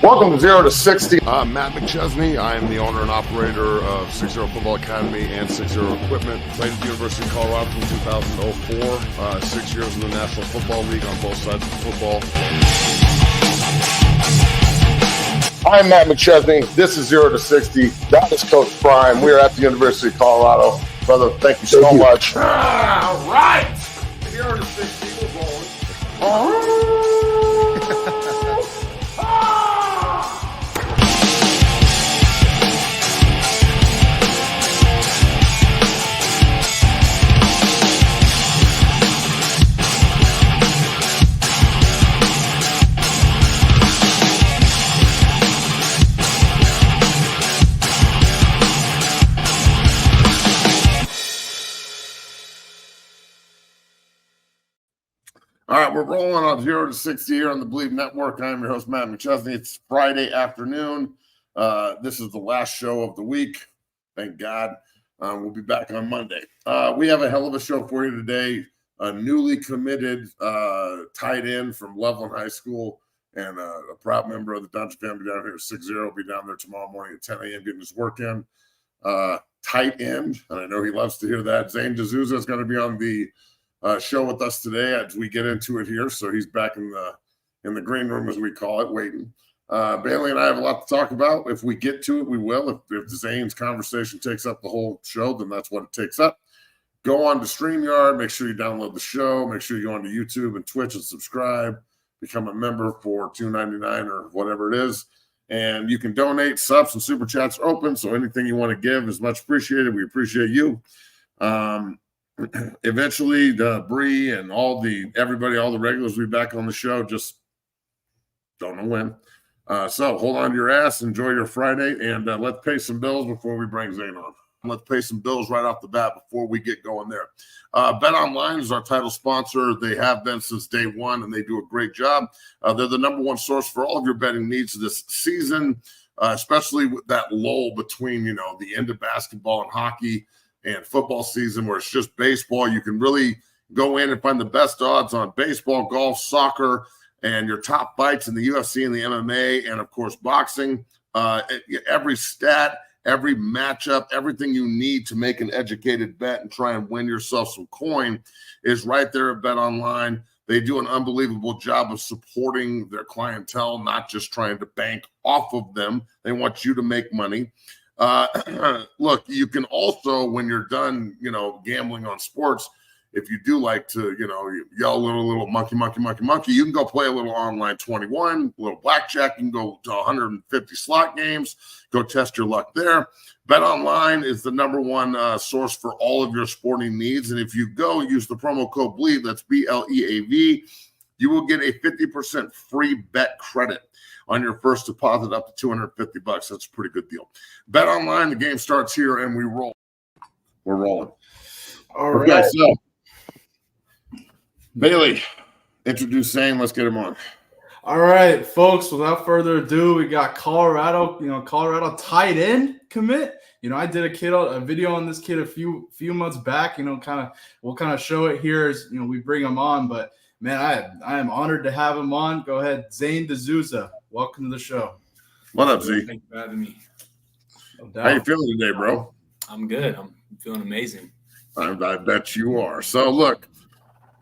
Welcome to 0 to 60. I'm Matt McChesney. I am the owner and operator of 6-0 Football Academy and 6-0 Equipment. Played at the University of Colorado from 2004. 6 years in the National Football League on both sides of football. I'm Matt McChesney. This is 0 to 60. That is Coach Prime. We are at the University of Colorado. Brother, thank you so much. All right. 0 to 60. We're rolling. All right, we're rolling on 0 to 60 here on the Believe Network. I'm your host, Matt McChesney. It's Friday afternoon. This is the last show of the week. Thank God. We'll be back on Monday. We have a hell of a show for you today. A newly committed tight end from Loveland High School and a proud member of the Dungeon family down here at 6-0. Will be down there tomorrow morning at 10 a.m. getting his work in. Tight end, and I know he loves to hear that. Zayne DeSouza is going to be on the show with us today as we get into it here. So he's back in the green room, as we call it, waiting. Bailey and I have a lot to talk about. If we get to it, we will. If Zayne's conversation takes up the whole show, then that's what it takes up. Go on to StreamYard. Make sure you download the show. Make sure you go on to YouTube and Twitch and subscribe. Become a member for $2.99 or whatever it is. And you can donate. Subs and super chats are open. So anything you want to give is much appreciated. We appreciate you. Eventually, Bree and all the regulars will be back on the show. Just don't know when. So hold on to your ass. Enjoy your Friday, and let's pay some bills before we bring Zayne on. Let's pay some bills right off the bat before we get going there. Bet Online is our title sponsor. They have been since day one, and they do a great job. They're the number one source for all of your betting needs this season, especially with that lull between the end of basketball and hockey and football season where it's just baseball. You can really go in and find the best odds on baseball, golf, soccer, and your top fights in the UFC and the MMA, and of course boxing. Every stat, every matchup, everything you need to make an educated bet and try and win yourself some coin is right there at Bet Online. They do an unbelievable job of supporting their clientele, not just trying to bank off of them. They want you to make money. Look, you can also, when you're done, gambling on sports, if you do like to, yell a little monkey, you can go play a little online 21, a little blackjack. You can go to 150 slot games, go test your luck there. Bet Online is the number one source for all of your sporting needs. And if you go use the promo code BLEAV, that's BLEAV, you will get a 50% free bet credit on your first deposit up to $250. That's a pretty good deal. Bet Online, the game starts here, and we roll. We're rolling. All right. So, Bailey, introduce Zayne. Let's get him on. All right, folks, without further ado, we got Colorado tight end commit. I did a video on this kid a few months back, we'll kind of show it here as, we bring him on. But, man, I am honored to have him on. Go ahead, Zayne DeSouza. Welcome to the show. What up, Z? Thanks for having me. No How you feeling today, bro? I'm good. I'm feeling amazing. I bet you are. So, look,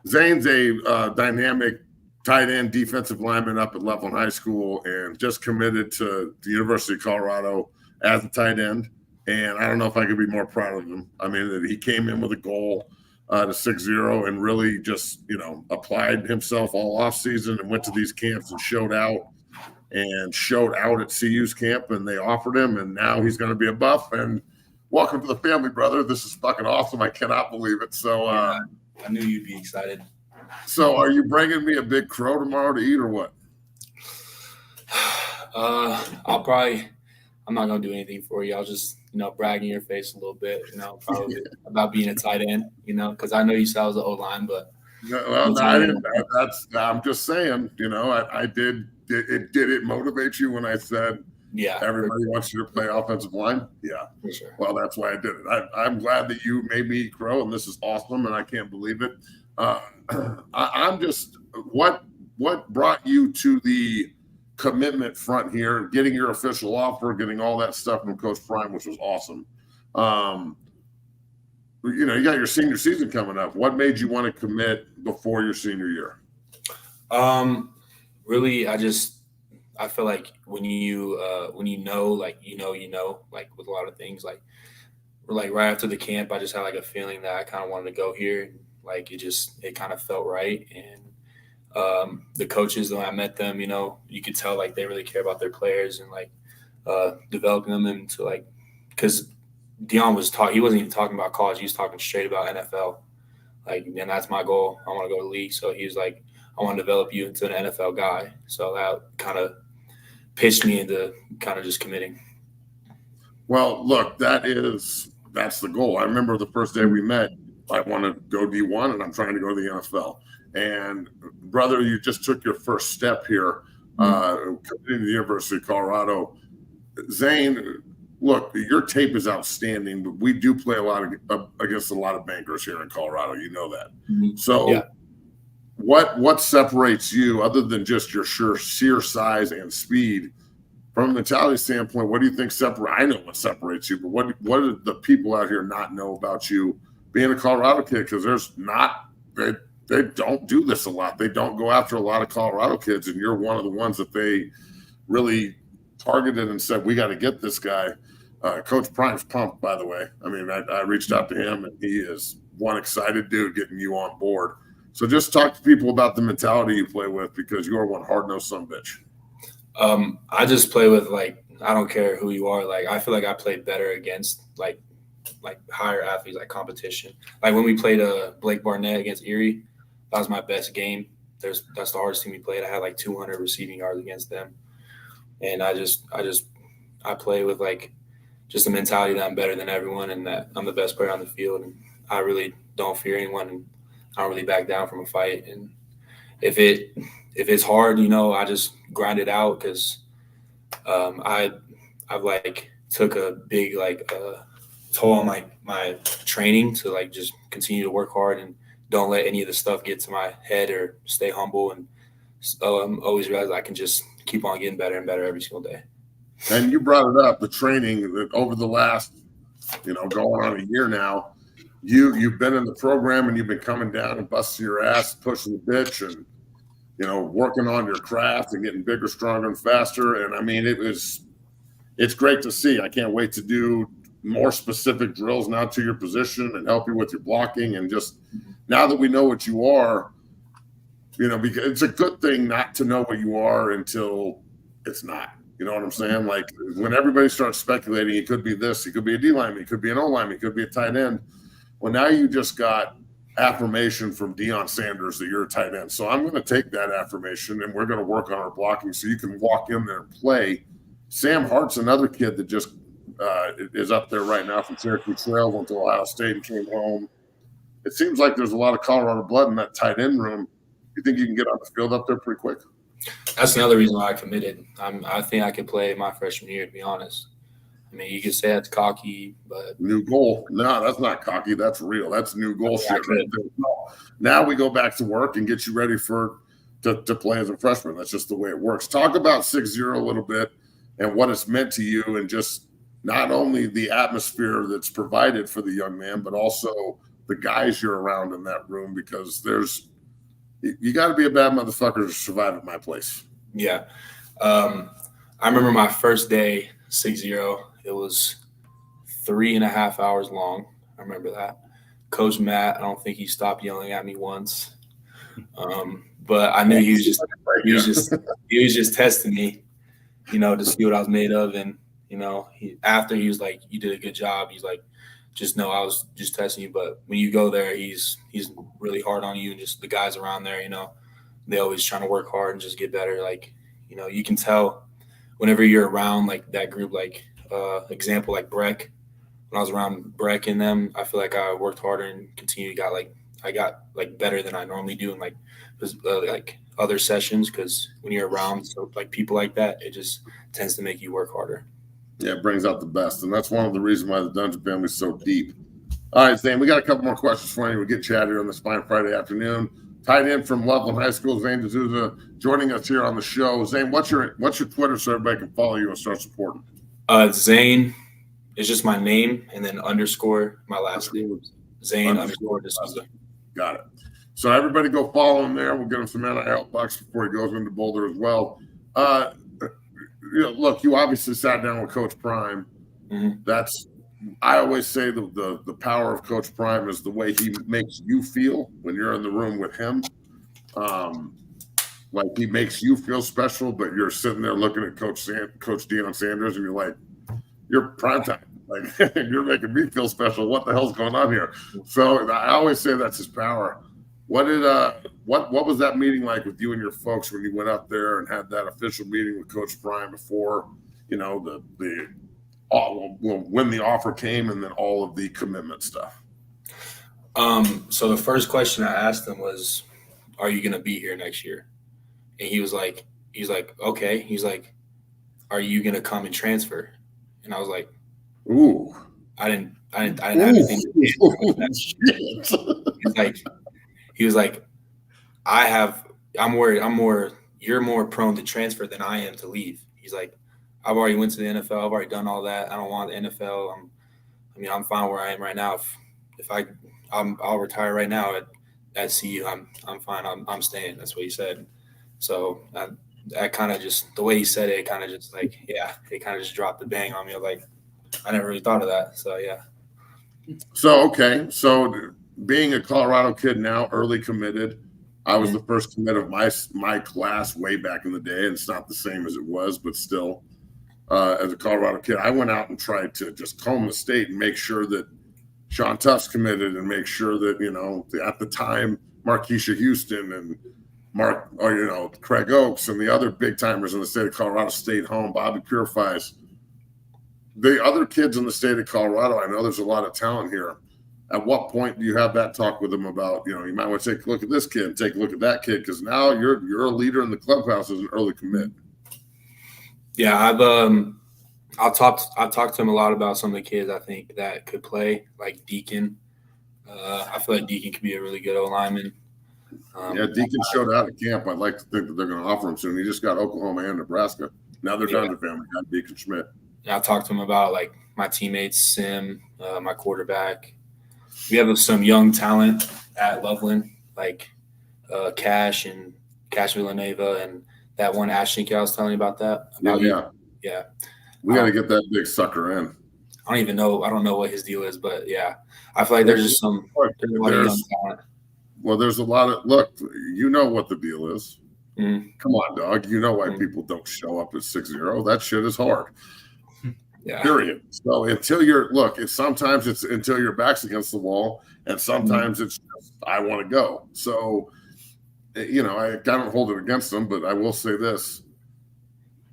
Zayne's a dynamic tight end defensive lineman up at Loveland High School and just committed to the University of Colorado as a tight end. And I don't know if I could be more proud of him. I mean, he came in with a goal to 6-0 and really just, applied himself all offseason and went to these camps and showed out at CU's camp, and they offered him, and now he's going to be a Buff. And welcome to the family, brother. This is fucking awesome. I cannot believe it. So I knew you'd be excited. So are you bringing me a big crow tomorrow to eat or what? I'm not going to do anything for you. I'll just, brag in your face a little bit, probably about being a tight end, because I know you said I was the O-line, but. Well, I didn't. I'm just saying, I did. Did it motivate you when I said, yeah, everybody wants you to play offensive line? Yeah. For sure. Well, that's why I did it. I'm glad that you made me grow, and this is awesome, and I can't believe it. I'm just what brought you to the commitment front here, getting your official offer, getting all that stuff from Coach Prime, which was awesome. You know, you got your senior season coming up. What made you want to commit before your senior year? Really, I feel like when you know, like like with a lot of things, like right after the camp, I just had like a feeling that I kind of wanted to go here. Like it kind of felt right. And the coaches, when I met them, you know, you could tell like they really care about their players and like developing them into like, because Dion he wasn't even talking about college. He was talking straight about NFL. Like, and that's my goal. I want to go to the league. So he was like, I want to develop you into an NFL guy. So that kind of pitched me into kind of just committing. Well, look, that's the goal. I remember the first day we met, I want to go D1 and I'm trying to go to the NFL. And brother, you just took your first step here, committing to the University of Colorado. Zayne, look, your tape is outstanding, but we do play a lot against a lot of bankers here in Colorado. You know that. Mm-hmm. So yeah. What separates you, other than just your sheer size and speed, from a mentality standpoint? What do you think I know what separates you, but what do the people out here not know about you being a Colorado kid? Because they don't do this a lot. They don't go after a lot of Colorado kids, and you're one of the ones that they really targeted and said, we got to get this guy. Coach Prime's pumped, by the way. I mean, I reached out to him, and he is one excited dude getting you on board. So just talk to people about the mentality you play with, because you are one hard-nosed son of a bitch. I just play with, like, I don't care who you are. Like, I feel like I play better against like higher athletes, like competition. Like when we played Blake Barnett against Erie, that was my best game. That's the hardest team we played. I had like 200 receiving yards against them. And I play with like just a mentality that I'm better than everyone and that I'm the best player on the field. And I really don't fear anyone, and I don't really back down from a fight. And if it's hard, you know, I just grind it out, because I've like took a big toll on my training to like just continue to work hard and don't let any of the stuff get to my head, or stay humble, and always realize I can just keep on getting better and better every single day. And you brought it up, the training that over the last, going on a year now, you've been in the program and you've been coming down and busting your ass, pushing the bitch, and working on your craft and getting bigger, stronger, and faster. And I mean, it's great to see. I can't wait to do more specific drills now to your position and help you with your blocking. And just now that we know what you are, because it's a good thing not to know what you are until it's not. You know what I'm saying? Like when everybody starts speculating, he could be this, he could be a D lineman, he could be an O lineman, he could be a tight end. Well, now you just got affirmation from Deion Sanders that you're a tight end. So I'm going to take that affirmation and we're going to work on our blocking so you can walk in there and play. Sam Hart's another kid that just is up there right now from Syracuse Trail, went to Ohio State and came home. It seems like there's a lot of Colorado blood in that tight end room. You think you can get on the field up there pretty quick? That's another reason why I committed. I think I could play my freshman year, to be honest. I mean, you could say that's cocky, but new goal. No, that's not cocky. That's real. That's new goal shit right there. Now we go back to work and get you ready to play as a freshman. That's just the way it works. Talk about 6-0 a little bit and what it's meant to you, and just not only the atmosphere that's provided for the young man, but also the guys you're around in that room, because you got to be a bad motherfucker to survive at my place. Yeah. I remember my first day, 6-0. It was 3.5 hours long. I remember that. Coach Matt, I don't think he stopped yelling at me once. But I knew he was just testing me, to see what I was made of. And, after he was like, you did a good job. He's like, just know I was just testing you. But when you go there, he's really hard on you, and just the guys around there, they always trying to work hard and just get better. Like, you can tell whenever you're around like that group, like example, like Breck. When I was around Breck and them, I feel like I worked harder and I got better than I normally do in like other sessions, because when you're around people like that, it just tends to make you work harder. Yeah, it brings out the best, and that's one of the reasons why the Dungeon family is so deep. All right, Zayne, we got a couple more questions for you. We'll get chatty on this fine Friday afternoon. tight end from Loveland High School, Zayne DeSouza, joining us here on the show. Zayne, what's your Twitter so everybody can follow you and start supporting? Zayne is just my name and then underscore my last name. Zayne underscore DeSouza. Got it. So everybody go follow him there. We'll get him some NIL bucks before he goes into Boulder as well. Look, you obviously sat down with Coach Prime. Mm-hmm. I always say the power of Coach Prime is the way he makes you feel when you're in the room with him. Like he makes you feel special, but you're sitting there looking at Coach Deion Sanders, and you're like, you're prime time. Like you're making me feel special. What the hell's going on here? So I always say that's his power. What was that meeting like with you and your folks when you went up there and had that official meeting with Coach Prime before, when the offer came and then all of the commitment stuff? So the first question I asked him was, "Are you going to be here next year?" And he was like, "Okay." He's like, "Are you going to come and transfer?" And I was like, "Ooh, I didn't have anything to do with that." He was like, you're more prone to transfer than I am to leave. He's like, I've already went to the NFL. I've already done all that. I don't want the NFL. I'm fine where I am right now. I'll retire right now at CU. I'm fine. I'm staying. That's what he said. So that kind of just, the way he said it kind of just like, yeah, it kind of just dropped the bang on me. I was like, I never really thought of that. So, yeah. So, okay. So being a Colorado kid now, early committed, I was the first commit of my class way back in the day. And it's not the same as it was, but still, as a Colorado kid, I went out and tried to just comb the state and make sure that Sean Tufts committed and make sure that, at the time, Marquisha Houston and Craig Oaks and the other big timers in the state of Colorado stayed home, Bobby Purifies. The other kids in the state of Colorado, I know there's a lot of talent here. At what point do you have that talk with them about, you might want to take a look at this kid and take a look at that kid, because now you're a leader in the clubhouse as an early commit. Yeah, I've talked to him a lot about some of the kids I think that could play, like Deacon. I feel like Deacon could be a really good O-lineman. Deacon showed out at camp. I'd like to think that they're going to offer him soon. He just got Oklahoma and Nebraska. Now they're down to family guy, Deacon Schmidt. I talked to him about like my teammates, Sim, my quarterback. We have some young talent at Loveland, like Cash Villaneva, and that one Ashton I was telling you about that. Yeah. We got to get that big sucker in. I don't know what his deal is, but yeah, I feel like there's just a lot of young talent. Well, there's a lot of look. You know what the deal is. Mm-hmm. Come on, dog. You know why people don't show up at 6-0. That shit is hard. Yeah. Period. So sometimes it's until your back's against the wall, and sometimes it's just, I want to go. So, I don't hold it against them, but I will say this: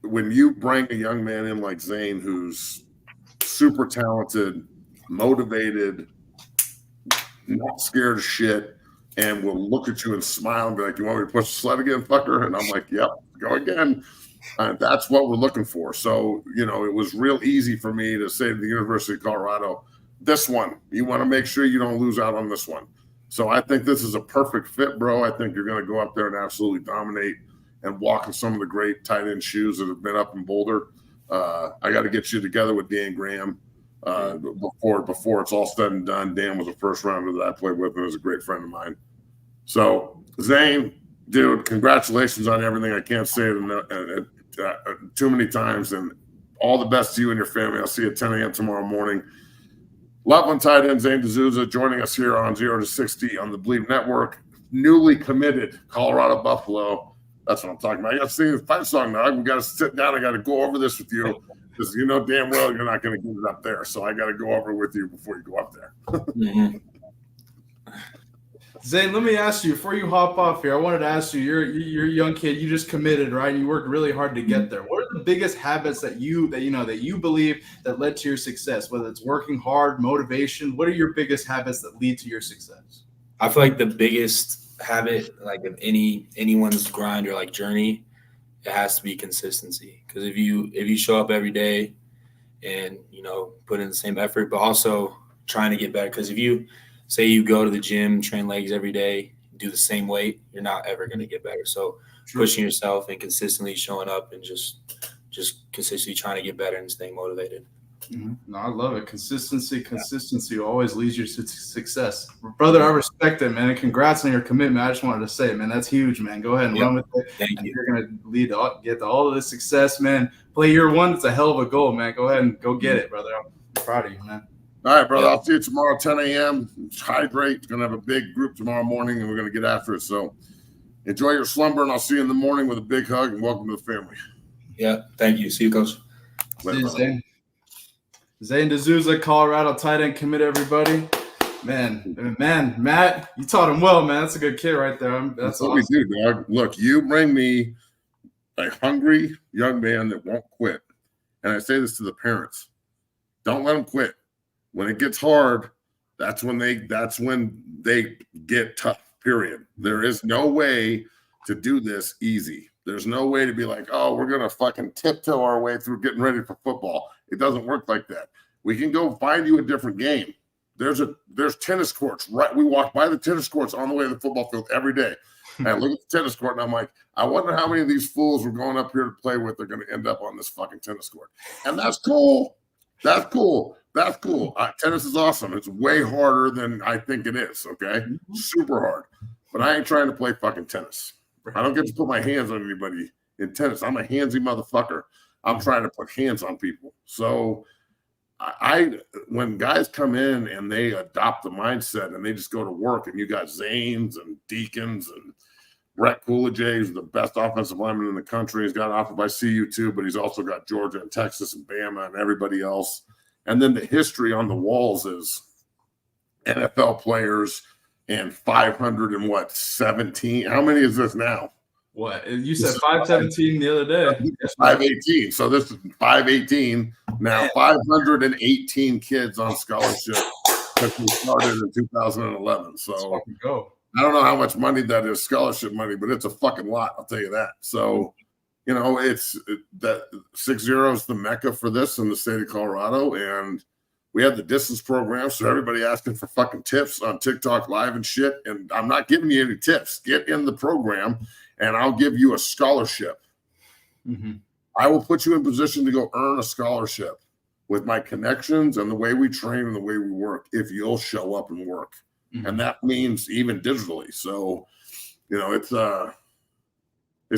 when you bring a young man in like Zayne, who's super talented, motivated, not scared of shit, and will look at you and smile and be like, "You want me to push the sled again, fucker?" And I'm like, "Yep, go again." That's what we're looking for. So, it was real easy for me to say to the University of Colorado, this one, you want to make sure you don't lose out on this one. So I think this is a perfect fit, bro. I think you're going to go up there and absolutely dominate and walk in some of the great tight end shoes that have been up in Boulder. I got to get you together with Dan Graham before it's all said and done. Dan was a first rounder that I played with and was a great friend of mine. So, Zayne, dude, congratulations on everything. I can't say it too many times, and all the best to you and your family. I'll see you at 10 a.m. tomorrow morning. Loveland tight end Zayne DeSouza joining us here on 0 to 60 on the Believe Network. Newly committed Colorado Buffalo. That's what I'm talking about. I got to sing the fight song now. We got to sit down. I got to go over this with you because you know damn well you're not going to get it up there. So I got to go over it with you before you go up there. Mm-hmm. Zayne, let me ask you, before you hop off here, I wanted to ask you, you're a young kid, you just committed, right? You worked really hard to get there. What are the biggest habits that you believe that led to your success, whether it's working hard, motivation? What are your biggest habits that lead to your success? I feel like the biggest habit, like of anyone's grind or like journey, it has to be consistency. Because if you show up every day and, put in the same effort, but also trying to get better. Because if you say you go to the gym, train legs every day, do the same weight, you're not ever going to get better. So pushing yourself and consistently showing up and just consistently trying to get better and staying motivated. No, I love it. Consistency always leads you to success. Brother, I respect it, man. And congrats on your commitment. I just wanted to say, man, that's huge, man. Go ahead and run with it. Thank you. You're going to get all of this success, man. Play year one. It's a hell of a goal, man. Go ahead and go get it, brother. I'm proud of you, man. All right, brother. I'll see you tomorrow, 10 a.m. Hydrate. Going to have a big group tomorrow morning, and we're going to get after it. So enjoy your slumber, and I'll see you in the morning with a big hug, and welcome to the family. Yeah, thank you. See you, Coach. See you, Zayne. Zayne DeSouza, Colorado tight end commit, everybody. Man, Matt, you taught him well, man. That's a good kid right there. That's what awesome. we do, dog. Look, you bring me a hungry young man that won't quit. And I say this to the parents. Don't let them quit. When it gets hard, that's when they get tough, period. There is no way to do this easy. There's no way to be like, oh, we're going to fucking tiptoe our way through getting ready for football. It doesn't work like that. We can go find you a different game. There's tennis courts, right? We walk by the tennis courts on the way to the football field every day. And I look at the tennis court and I'm like, I wonder how many of these fools we're going up here to play with are going to end up on this fucking tennis court. And that's cool. That's cool. That's cool. Tennis is awesome. It's way harder than I think it is, okay? Super hard. But I ain't trying to play fucking tennis. I don't get to put my hands on anybody in tennis. I'm a handsy motherfucker. I'm trying to put hands on people. So when guys come in and they adopt the mindset and they just go to work, and you got Zaynes and Deacons and Brett Coolidge, who's the best offensive lineman in the country. He's got offered by CU too, but he's also got Georgia and Texas and Bama and everybody else. And then the history on the walls is NFL players and 517. How many is this now? What? You said 517 the other day. 518. So this is 518. Now 518 kids on scholarship that we started in 2011. So go. I don't know how much money that is, scholarship money, but it's a fucking lot. I'll tell you that. So, you know, that 60 is the mecca for this in the state of Colorado. And we have the distance program, so everybody asking for fucking tips on TikTok live and shit. And I'm not giving you any tips. Get in the program, and I'll give you a scholarship. Mm-hmm. I will put you in position to go earn a scholarship with my connections and the way we train and the way we work if you'll show up and work. Mm-hmm. And that means even digitally. So, you know, it's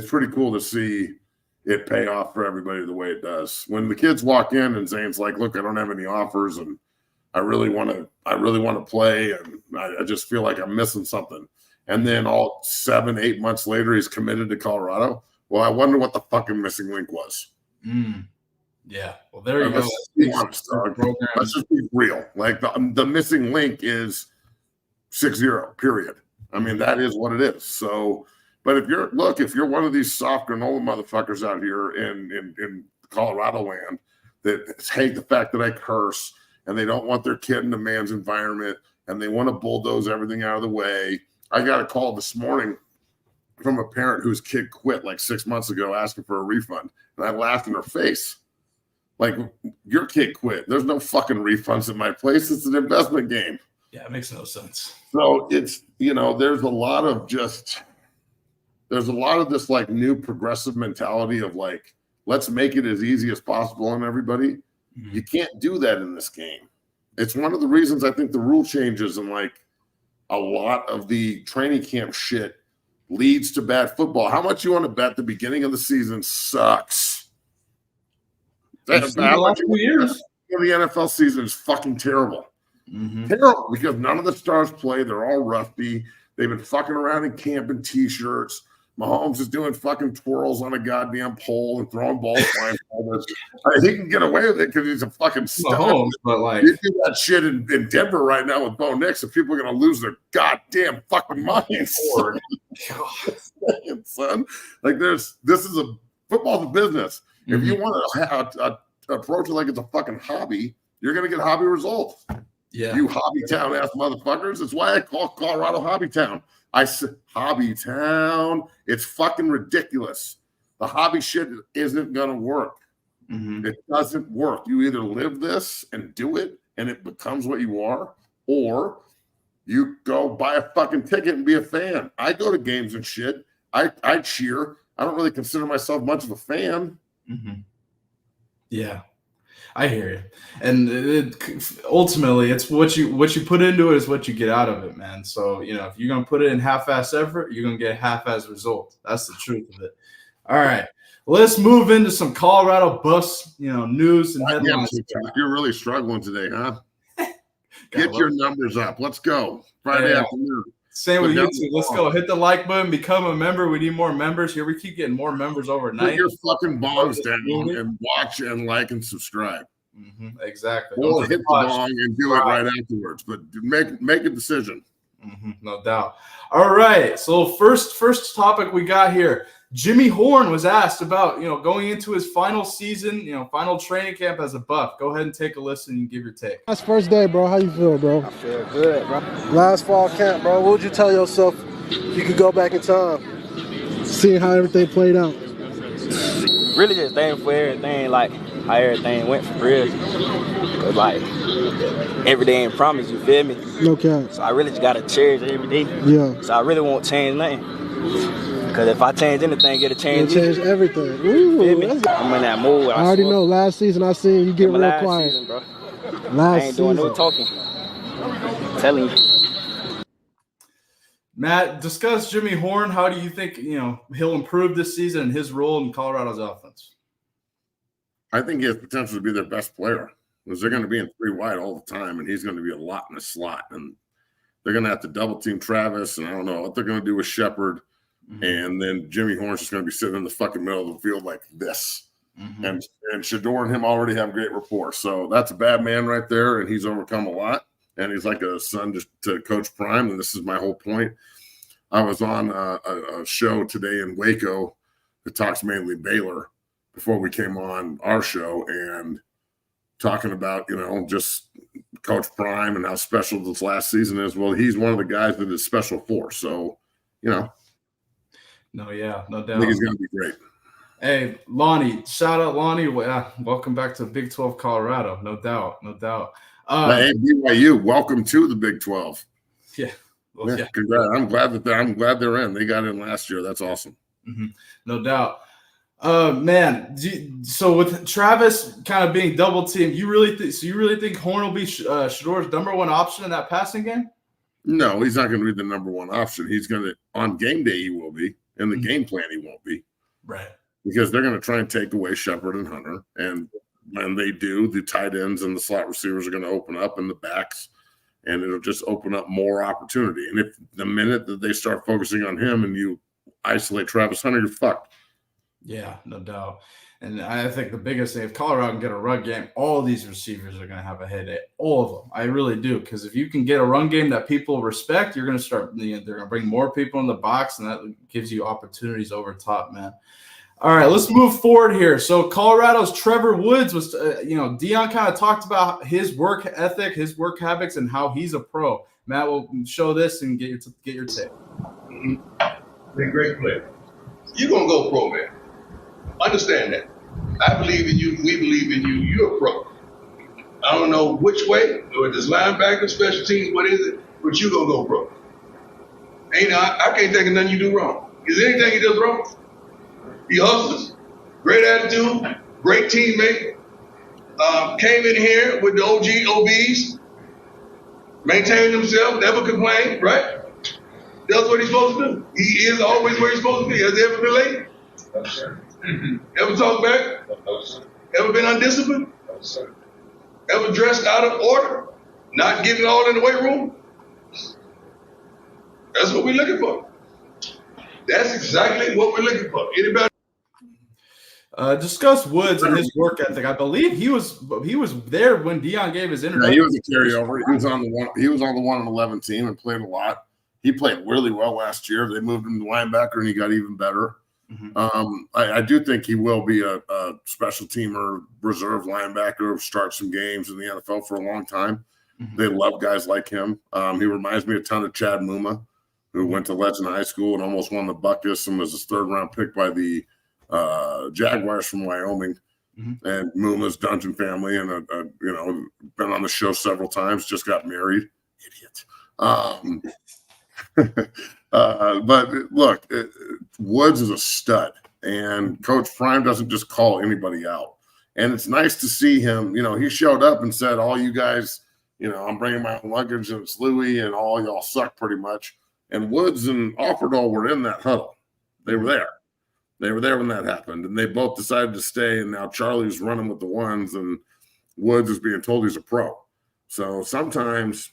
pretty cool to see it pay off for everybody the way it does. When the kids walk in and Zayne's like, look, I don't have any offers and I really want to play, and I just feel like I'm missing something. And then all 7-8 months later, he's committed to Colorado. Well, I wonder what the fucking missing link was. Yeah. Well, there you go. Let's be honest, dog. Let's just be real. Like the missing link is 60, period. I mean, that is what it is. So, but if you're one of these soft granola motherfuckers out here in Colorado land that hate the fact that I curse, and they don't want their kid in a man's environment, and they want to bulldoze everything out of the way. I got a call this morning from a parent whose kid quit like 6 months ago asking for a refund. And I laughed in her face. Like, your kid quit. There's no fucking refunds at my place. It's an investment game. Yeah, it makes no sense. So it's, there's a lot of this like new progressive mentality of like, let's make it as easy as possible on everybody. Mm-hmm. You can't do that in this game. It's one of the reasons I think the rule changes and like a lot of the training camp shit leads to bad football. How much you want to bet the beginning of the season sucks? How much years? The NFL season is fucking terrible. Mm-hmm. Terrible, because none of the stars play. They're all rusty. They've been fucking around in camp in T-shirts. Mahomes is doing fucking twirls on a goddamn pole and throwing balls flying forward. He can get away with it because he's a fucking stud. Mahomes, but like, you do that shit in Denver right now with Bo Nix, and people are going to lose their goddamn fucking minds. Son, like this is a football's a business. Mm-hmm. If you want to approach it like it's a fucking hobby, you're going to get hobby results. Yeah, you hobby town ass motherfuckers. That's why I call Colorado hobby town. I said hobby town. It's fucking ridiculous. The hobby shit isn't gonna work. Mm-hmm. It doesn't work. You either live this and do it, and it becomes what you are, or You go buy a fucking ticket and be a fan. I go to games and shit. I cheer. I don't really consider myself much of a fan. Mm-hmm. Yeah, I hear you. And ultimately, it's what you put into it is what you get out of it, man. So, if you're going to put it in half-ass effort, you're going to get half-ass result. That's the truth of it. All right. Let's move into some Colorado Buffs, news and headlines. You're really struggling today, huh? Get your numbers up. Let's go. Friday afternoon. Same with YouTube. Let's go. Hit the like button. Become a member. We need more members here. We keep getting more members overnight. Put your fucking bongs down and watch and like and subscribe. Mm-hmm. Exactly. We'll hit the bong and do it right afterwards. But make a decision. Mm-hmm. No doubt. All right. So first topic we got here. Jimmy Horn was asked about, going into his final season, final training camp as a Buff. Go ahead and take a listen and give your take. Last first day, bro. How you feel, bro? I feel good, bro. Last fall camp, bro. What would you tell yourself if you could go back in time, seeing how everything played out? Really just thankful for everything, like how everything went for real. Cause like every day ain't promise, you feel me? No cap. So I really just gotta cherish every day. Yeah. So I really won't change nothing. Cause if I change anything, it'll change. It'll change everything. Ooh, I'm in that mood. I already know. Last season, I seen you get real quiet. Season, bro. Last I ain't doing no talking. I'm telling you. Matt, discuss Jimmy Horn. How do you think he'll improve this season and his role in Colorado's offense? I think he has potential to be their best player because they're going to be in 3 wide all the time, and he's going to be a lot in the slot. And they're going to have to double team Travis, and I don't know what they're going to do with Shepard. Mm-hmm. And then Jimmy Horn's just going to be sitting in the fucking middle of the field like this. Mm-hmm. And Shador and him already have great rapport. So that's a bad man right there, and he's overcome a lot. And he's like a son to Coach Prime, and this is my whole point. I was on a show today in Waco that talks mainly Baylor before we came on our show and talking about, just Coach Prime and how special this last season is. Well, he's one of the guys that is special for. So, No, yeah, no doubt. I think he's going to be great. Hey, Lonnie, shout out Lonnie. Welcome back to Big 12 Colorado. No doubt, no doubt. Hey, BYU, welcome to the Big 12. Yeah. Well, yeah. Congrats. I'm glad they're in. They got in last year. That's awesome. Mm-hmm. No doubt. Man, so with Travis kind of being double teamed, you really think Horn will be Shador's number one option in that passing game? No, he's not going to be the number one option. He's going to on game day he will be. In the game plan, he won't be. Right. Because they're going to try and take away Shepard and Hunter. And when they do, the tight ends and the slot receivers are going to open up and the backs, and it'll just open up more opportunity. And if the minute that they start focusing on him and you isolate Travis Hunter, you're fucked. Yeah, no doubt. And I think the biggest thing, if Colorado can get a run game, all of these receivers are going to have a headache. All of them. I really do. Because if you can get a run game that people respect, you're going to start, they're going to bring more people in the box, and that gives you opportunities over top, man. All right, let's move forward here. So Colorado's Trevor Woods was, Dion kind of talked about his work ethic, his work habits, and how he's a pro. Matt will show this and get your take. Great player. You're going to go pro, man. Understand that. I believe in you. We believe in you. You're a pro. I don't know which way, or this linebacker, special teams, what is it, but you're going to go pro. I can't think of nothing you do wrong. Is there anything he does wrong? He hustles. Great attitude. Great teammate. Came in here with the OBs. Maintained himself. Never complained, right? Does what he's supposed to do. He is always where he's supposed to be. Has he ever been late? No, sir. Ever talked back? No, sir. Ever been undisciplined? No, sir. Ever dressed out of order? Not getting all in the weight room? That's what we're looking for. That's exactly what we're looking for. Anybody? Discuss Woods and his work ethic. I believe he was there when Dion gave his interview. Yeah, he was a carryover. He was on the 1-11 team and played a lot. He played really well last year. They moved him to linebacker and he got even better. Mm-hmm. I do think he will be a special teamer, reserve linebacker, start some games in the NFL for a long time. Mm-hmm. They love guys like him. He reminds me a ton of Chad Muma, who went to Legend High School and almost won the Buckus and was his third-round pick by the Jaguars from Wyoming. Mm-hmm. And Muma's Dungeon family and been on the show several times. Just got married, idiot. But look, Woods is a stud, and Coach Prime doesn't just call anybody out. And it's nice to see him. He showed up and said, all you guys, I'm bringing my own luggage, and it's Louis, and all y'all suck pretty much. And Woods and Offerdahl were in that huddle. They were there. They were there when that happened, and they both decided to stay. And now Charlie's running with the ones, and Woods is being told he's a pro. So sometimes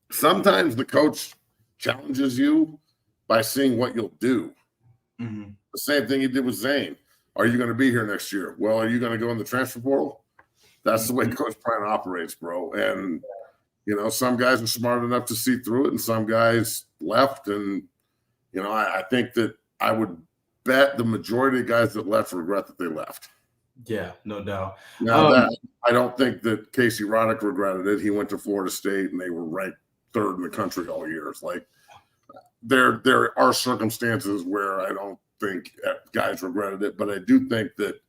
the coach challenges you by seeing what you'll do. Mm-hmm. The same thing he did with Zayne. Are you going to be here next year? Well, are you going to go in the transfer portal? That's the way Coach Prime operates, bro. And, some guys are smart enough to see through it, and some guys left. And, I think that I would bet the majority of guys that left regret that they left. Yeah, no doubt. Now, I don't think that Casey Roddick regretted it. He went to Florida State, and they were ranked third in the country all year. It's like there are circumstances where I don't think guys regretted it, but I do think that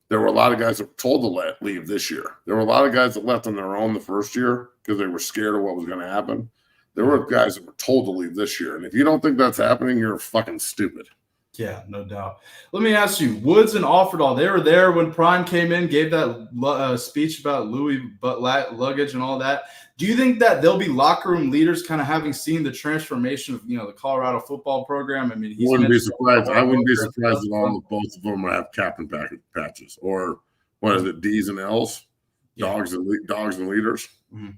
there were a lot of guys that were told to leave this year. There were a lot of guys that left on their own the first year because they were scared of what was going to happen. There were guys that were told to leave this year. And if you don't think that's happening, you're fucking stupid. Yeah, no doubt. Let me ask you, Woods and Offerdahl, they were there when Prime came in, gave that speech about Louis luggage and all that. Do you think that they'll be locker room leaders, kind of having seen the transformation of the Colorado football program? I mean, I wouldn't be surprised at all if both of them have captain patches, or what is it, D's and L's, dogs and leaders. Mm-hmm.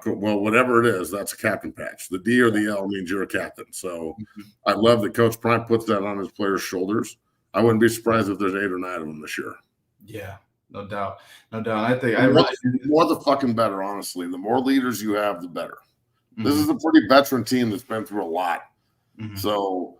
Well, whatever it is, that's a captain patch. The D or the L means you're a captain. So I love that Coach Prime puts that on his players' shoulders. I wouldn't be surprised if there's 8 or 9 of them this year. Yeah, no doubt. No doubt. I think the more the fucking better, honestly. The more leaders you have, the better. Mm-hmm. This is a pretty veteran team that's been through a lot. Mm-hmm. So,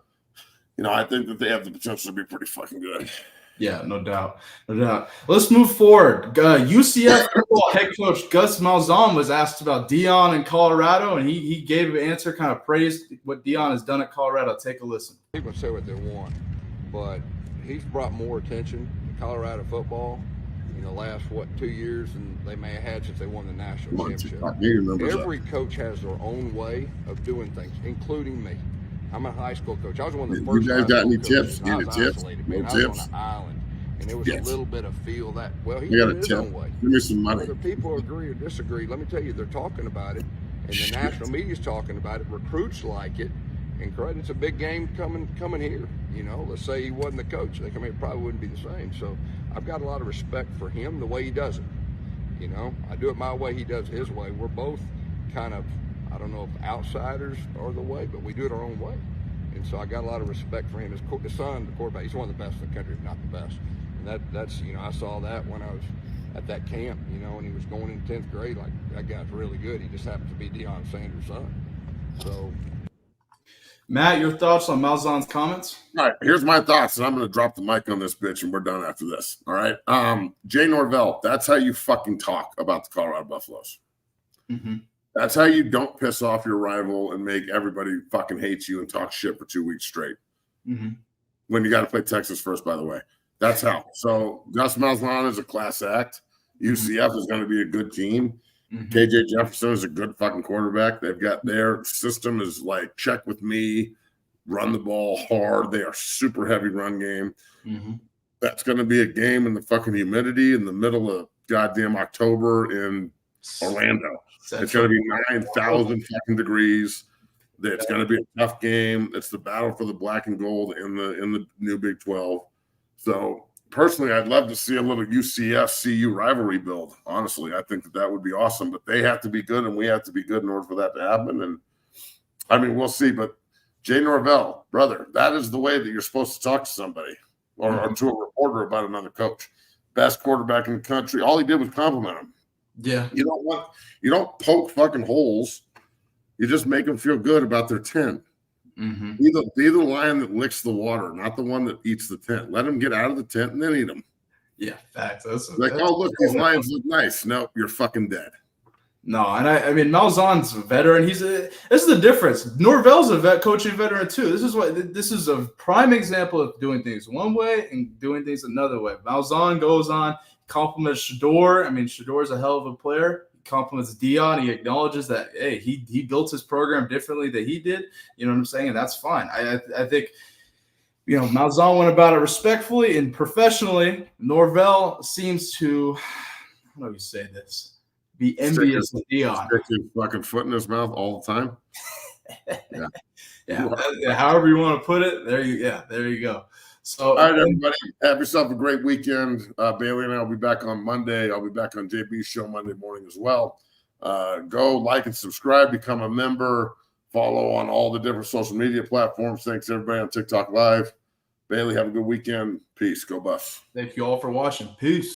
I think that they have the potential to be pretty fucking good. Yeah, no doubt. No doubt. Let's move forward. UCF football head coach Gus Malzahn was asked about Deion in Colorado, and he gave an answer, kind of praised what Deion has done at Colorado. Take a listen. People say what they want, but he's brought more attention to Colorado football in the last, 2 years than they may have had since they won the national championship. Every coach has their own way of doing things, including me. I'm a high school coach. I was one of the first. You guys got any tips? Any tips? No tips? I was on an island, and there was a little bit of feel that, he got a his tip. own way. Give me some money. Whether people agree or disagree, let me tell you, they're talking about it, and the national media's talking about it. Recruits like it, and it's a big game coming here. Let's say he wasn't the coach. They come here, it probably wouldn't be the same. So I've got a lot of respect for him, the way he does it. I do it my way, he does his way. We're both kind of, I don't know if outsiders are the way, but we do it our own way. And so I got a lot of respect for him. His son, the quarterback, he's one of the best in the country, if not the best. And that's I saw that when I was at that camp, and he was going in 10th grade. Like, that guy's really good. He just happens to be Deion Sanders' son. So, Matt, your thoughts on Malzahn's comments? All right, here's my thoughts, and I'm going to drop the mic on this bitch, and we're done after this. All right, Jay Norvell, that's how you fucking talk about the Colorado Buffaloes. Mm-hmm. That's how you don't piss off your rival and make everybody fucking hate you and talk shit for 2 weeks straight. Mm-hmm. When you got to play Texas first, by the way. That's how. So Gus Malzahn is a class act. UCF is going to be a good team. Mm-hmm. KJ Jefferson is a good fucking quarterback. They've got their system is like check with me, run the ball hard. They are super heavy run game. Mm-hmm. That's going to be a game in the fucking humidity in the middle of goddamn October in Orlando. It's going to be 9,000 fucking degrees. It's going to be a tough game. It's the battle for the black and gold in the new Big 12. So personally, I'd love to see a little UCF-CU rivalry build. Honestly, I think that would be awesome. But they have to be good, and we have to be good in order for that to happen. And I mean, we'll see. But Jay Norvell, brother, that is the way that you're supposed to talk to somebody or to a reporter about another coach. Best quarterback in the country. All he did was compliment him. Yeah. You don't poke fucking holes. You just make them feel good about their tent. Mm-hmm. Be the lion that licks the water, not the one that eats the tent. Let them get out of the tent and then eat them. Yeah, facts. Look, these lions look nice. No, you're fucking dead. No, and I mean, Malzahn's a veteran. This is the difference. Norvell's a coaching veteran too. This is a prime example of doing things one way and doing things another way. Malzahn goes on, compliments Shador. I mean, Shador's a hell of a player. compliments Dion. He acknowledges that, hey, he built his program differently than he did. You know what I'm saying? And that's fine. I think, you know, Malzahn went about it respectfully and professionally. Norvell seems to, how do you say this, be envious of Dion. Stick his fucking foot in his mouth all the time. Yeah. However you want to put it, there you go. So, all right, everybody, have yourself a great weekend. Bailey and I will be back on Monday. I'll be back on JB's show Monday morning as well. Go like and subscribe, become a member, follow on all the different social media platforms. Thanks, everybody, on TikTok Live. Bailey, have a good weekend. Peace. Go Buffs. Thank you all for watching. Peace.